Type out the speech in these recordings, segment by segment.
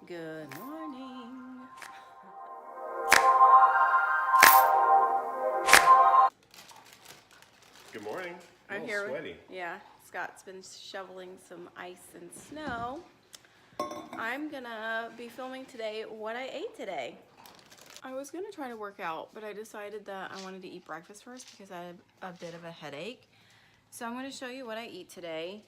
Good morning. Good morning. I'm A here little sweaty. Yeah, Scott's been shoveling some ice and snow. I'm gonna be filming today what I ate today. I was gonna try to work out, but I decided that I wanted to eat breakfast first because I had a bit of a headache. So I'm gonna show you what I eat today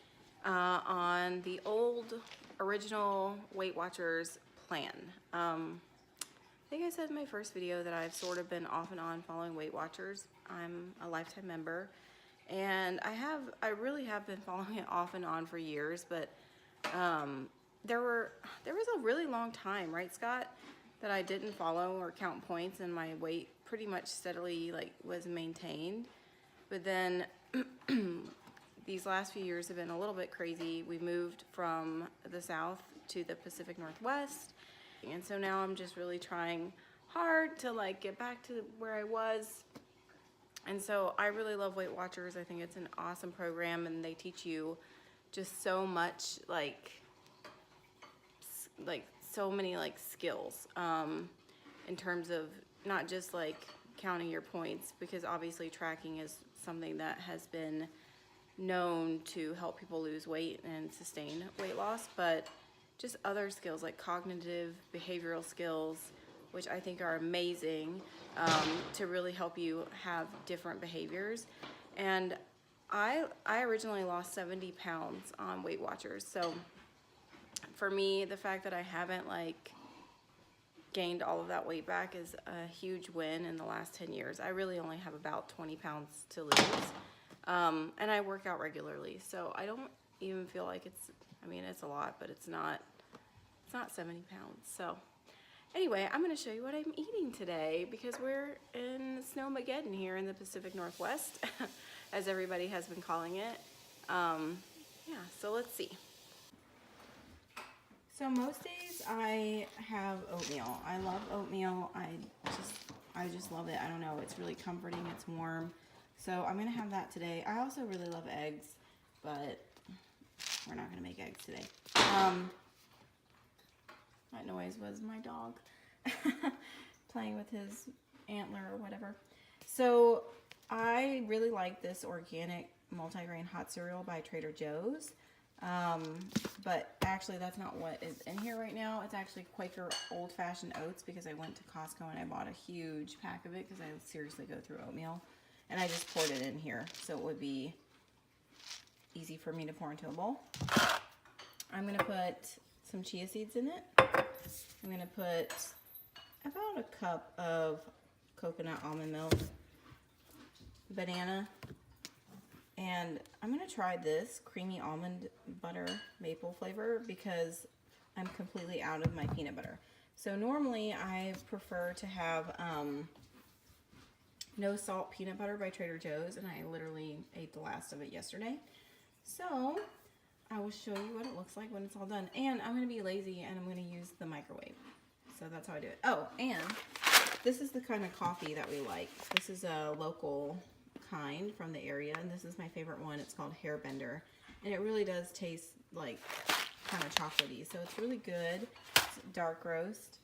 on the old original Weight Watchers plan. I think I said in my first video that I've sort of been off and on following Weight Watchers. I'm a lifetime member, and I really have been following it off and on for years, but there was a really long time, right, Scott, that I didn't follow or count points, and my weight pretty much steadily was maintained. But then these last few years have been a little bit crazy. We moved from the South to the Pacific Northwest, and so now I'm just really trying hard to get back to where I was. And so I really love Weight Watchers. I think it's an awesome program, and they teach you just so much, so many skills in terms of not just counting your points, because obviously tracking is something that has been known to help people lose weight and sustain weight loss, but just other skills like cognitive, behavioral skills, which I think are amazing to really help you have different behaviors. And I originally lost 70 pounds on Weight Watchers. So for me, the fact that I haven't gained all of that weight back is a huge win in the last 10 years. I really only have about 20 pounds to lose. And I work out regularly, so I don't even feel like it's a lot, but it's not 70 pounds. So anyway, I'm going to show you what I'm eating today, because we're in Snowmageddon here in the Pacific Northwest, as everybody has been calling it. Yeah, so let's see. So most days I have oatmeal. I love oatmeal. I just love it. I don't know. It's really comforting. It's warm. So I'm going to have that today. I also really love eggs, but we're not going to make eggs today. That noise was my dog playing with his antler or whatever. So I really like this organic multigrain hot cereal by Trader Joe's. But actually that's not what is in here right now. It's actually Quaker old-fashioned oats, because I went to Costco and I bought a huge pack of it because I seriously go through oatmeal. And I just poured it in here so it would be easy for me to pour into a bowl. I'm going to put some chia seeds in it. I'm going to put about a cup of coconut almond milk, banana, and I'm going to try this creamy almond butter maple flavor because I'm completely out of my peanut butter. So normally I prefer to have no salt peanut butter by Trader Joe's, and I literally ate the last of it yesterday. So I will show you what it looks like when it's all done. And I'm going to be lazy and I'm going to use the microwave. So that's how I do it. Oh, and this is the kind of coffee that we like. This is a local kind from the area, and this is my favorite one. It's called Hairbender, and it really does taste kind of chocolatey. So it's really good. It's dark roast.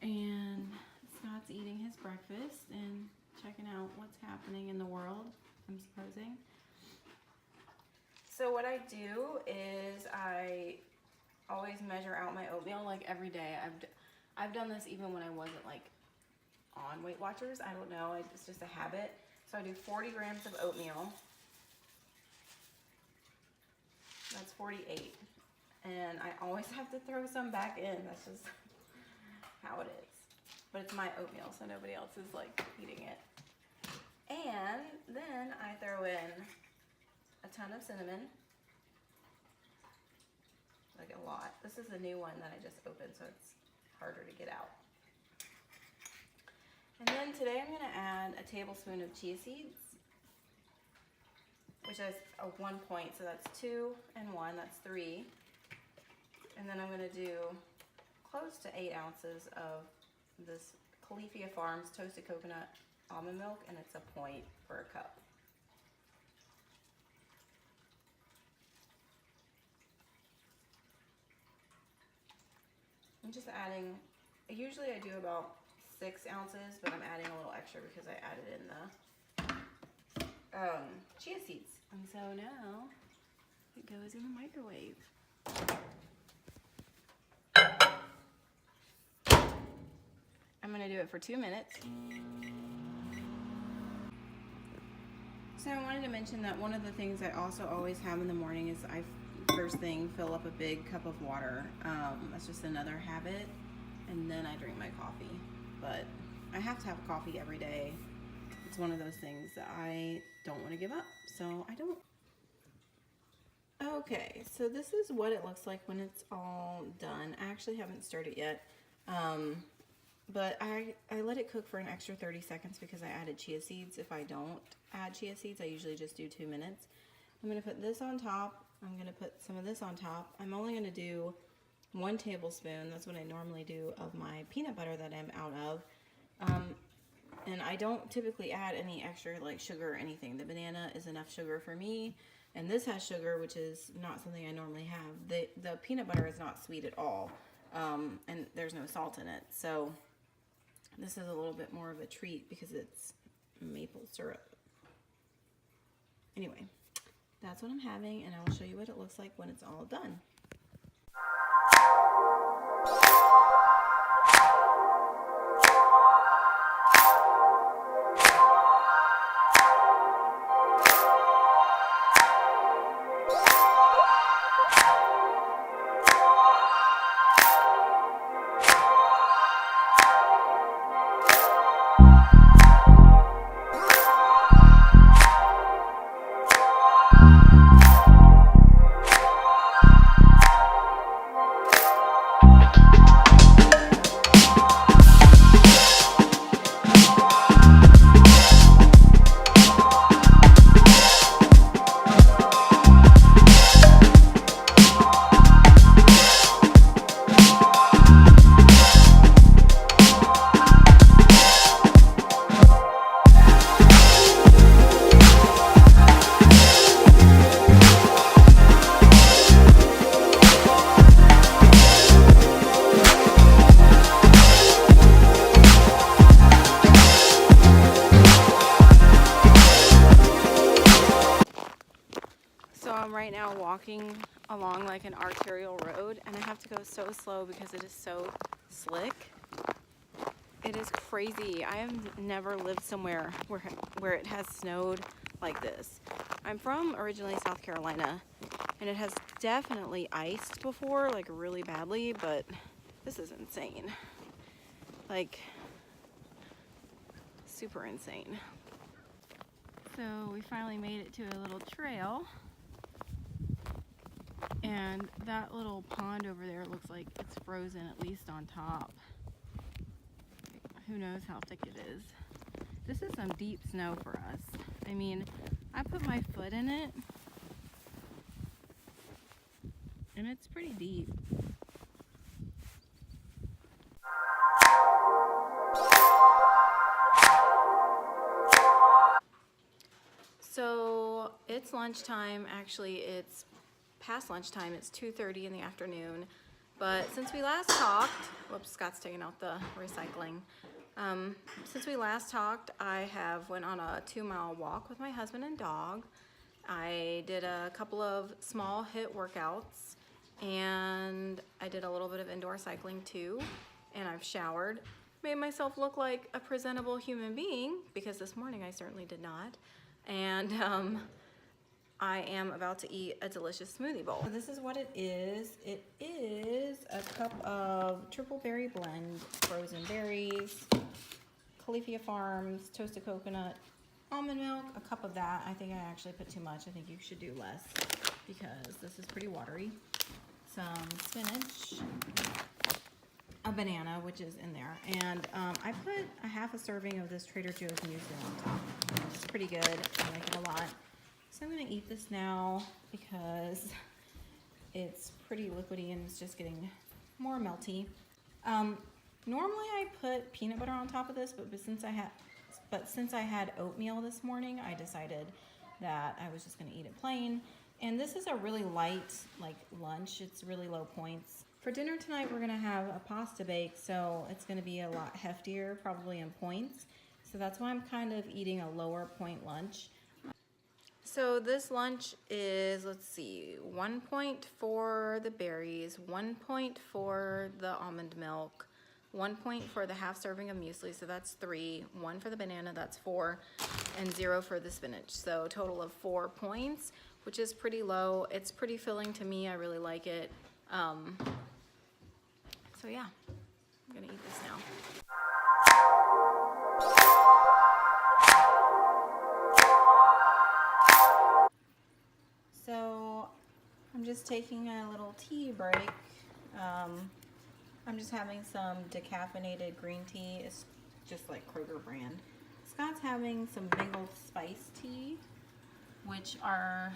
And Scott's eating his breakfast and checking out what's happening in the world, I'm supposing. So what I do is I always measure out my oatmeal every day. I've done this even when I wasn't on Weight Watchers. I don't know, it's just a habit. So I do 40 grams of oatmeal. That's 48. And I always have to throw some back in. That's just how it is. But it's my oatmeal, so nobody else is eating it. And then I throw in a ton of cinnamon. A lot. This is a new one that I just opened, so it's harder to get out. And then today I'm going to add a tablespoon of chia seeds, which is a 1 point, so that's 2 and 1, that's 3. And then I'm going to do close to 8 ounces of this Califia Farms toasted coconut almond milk, and it's a point per cup. I'm just adding, usually I do about 6 ounces, but I'm adding a little extra because I added in the chia seeds. And so now it goes in the microwave. I'm gonna do it for 2 minutes. So I wanted to mention that one of the things I also always have in the morning is I first thing fill up a big cup of water. That's just another habit, and then I drink my coffee. But I have to have coffee every day. It's one of those things that I don't want to give up, so I don't. Okay, so this is what it looks like when it's all done. I actually haven't stirred it yet, but I let it cook for an extra 30 seconds because I added chia seeds. If I don't add chia seeds, I usually just do 2 minutes. I'm going to put this on top. I'm going to put some of this on top. I'm only going to do 1 tablespoon. That's what I normally do of my peanut butter that I'm out of. And I don't typically add any extra like sugar or anything. The banana is enough sugar for me. And this has sugar, which is not something I normally have. The peanut butter is not sweet at all. And there's no salt in it. So this is a little bit more of a treat because it's maple syrup. Anyway, that's what I'm having, and I will show you what it looks like when it's all done. So I'm right now walking along like an arterial road, and I have to go so slow because it is so slick. It is crazy. I have never lived somewhere where it has snowed like this. I'm from originally South Carolina, and it has definitely iced before, like really badly, but this is insane. Like, super insane. So we finally made it to a little trail. And that little pond over there looks like it's frozen, at least on top. Who knows how thick it is. This is some deep snow for us. I mean, I put my foot in it, and it's pretty deep. So it's lunchtime. Actually, it's past lunchtime. It's 2:30 in the afternoon. But since we last talked, whoops, Scott's taking out the recycling. Since we last talked, I have went on a 2-mile walk with my husband and dog. I did a couple of small HIIT workouts, and I did a little bit of indoor cycling too. And I've showered, made myself look like a presentable human being, because this morning I certainly did not. And I am about to eat a delicious smoothie bowl. So this is what it is. It is a cup of triple berry blend, frozen berries, Califia Farms, toasted coconut, almond milk, a cup of that. I think I actually put too much. I think you should do less because this is pretty watery. Some spinach, a banana, which is in there, and I put a half a serving of this Trader Joe's muesli on top. It's pretty good. I like it a lot. So I'm going to eat this now because it's pretty liquidy and it's just getting more melty. Normally I put peanut butter on top of this, but since I had oatmeal this morning, I decided that I was just going to eat it plain. And this is a really light like lunch. It's really low points. For dinner tonight, we're gonna have a pasta bake, so it's gonna be a lot heftier, probably in points. So that's why I'm kind of eating a lower point lunch. So this lunch is, let's see, 1 point for the berries, 1 point for the almond milk, 1 point for the half serving of muesli, so that's 3, 1 for the banana, that's 4, and 0 for the spinach. So a total of 4 points, which is pretty low. It's pretty filling to me. I really like it. So yeah, I'm gonna eat this now. So I'm just taking a little tea break. I'm just having some decaffeinated green tea. It's just like Kroger brand. Scott's having some Bengal spice tea, which are,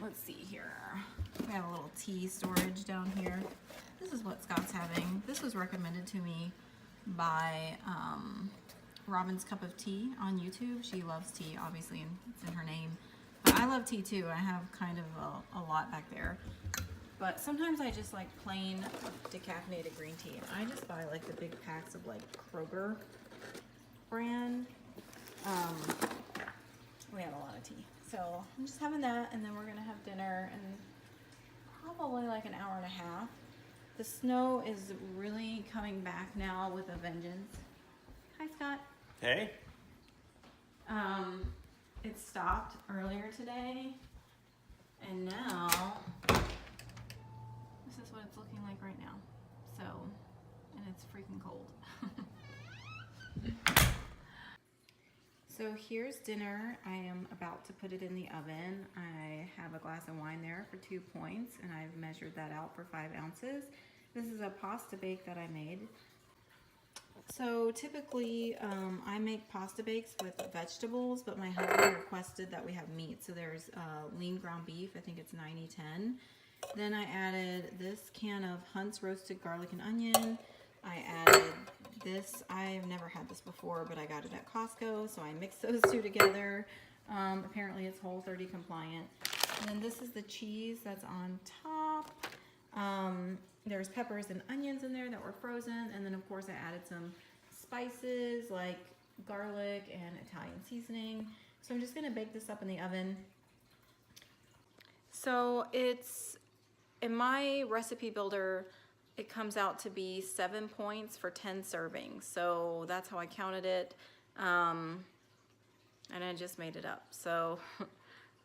let's see here. We have a little tea storage down here. This is what Scott's having. This was recommended to me by Robin's Cup of Tea on YouTube. She loves tea, obviously, and it's in her name. But I love tea too. I have kind of a lot back there. But sometimes I just like plain decaffeinated green tea. And I just buy like the big packs of like Kroger brand. We have a lot of tea. So I'm just having that, and then we're gonna have dinner in probably like an hour and a half. The snow is really coming back now with a vengeance. Hi, Scott. Hey. It stopped earlier today, and now this is what it's looking like right now. So, and it's freaking cold. So here's dinner. I am about to put it in the oven. I have a glass of wine there for 2 points, and I've measured that out for 5 ounces. This is a pasta bake that I made. So typically I make pasta bakes with vegetables, but my husband requested that we have meat. So there's lean ground beef, I think it's 90-10. Then I added this can of Hunt's roasted garlic and onion. I added this, I've never had this before, but I got it at Costco, so I mixed those two together. Apparently it's Whole30 compliant. And then this is the cheese that's on top. There's peppers and onions in there that were frozen, and then of course I added some spices like garlic and Italian seasoning. So I'm just gonna bake this up in the oven. So it's, in my recipe builder, it comes out to be 7 points for 10 servings. So that's how I counted it, and I just made it up. So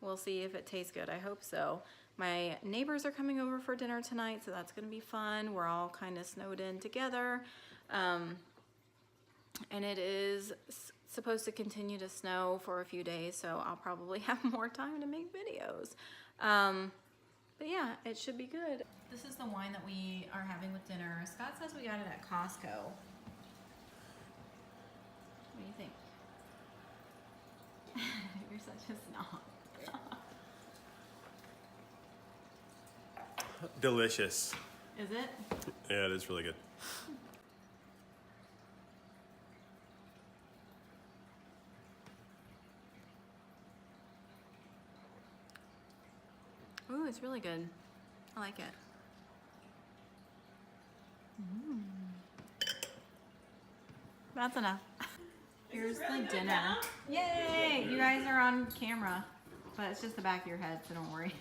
we'll see if it tastes good. I hope so. My neighbors are coming over for dinner tonight, so that's gonna be fun. We're all kind of snowed in together. And it is supposed to continue to snow for a few days, so I'll probably have more time to make videos. But yeah, it should be good. This is the wine that we are having with dinner. Scott says we got it at Costco. What do you think? You're such a snob. Delicious. Is it? Yeah, it is really good. Ooh, it's really good. I like it. That's enough. Here's the dinner. Yay! You guys are on camera, but it's just the back of your head, so don't worry.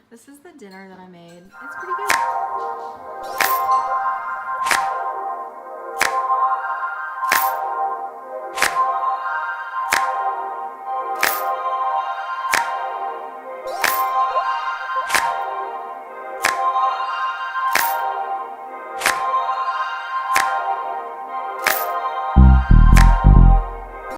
This is the dinner that I made. It's pretty good.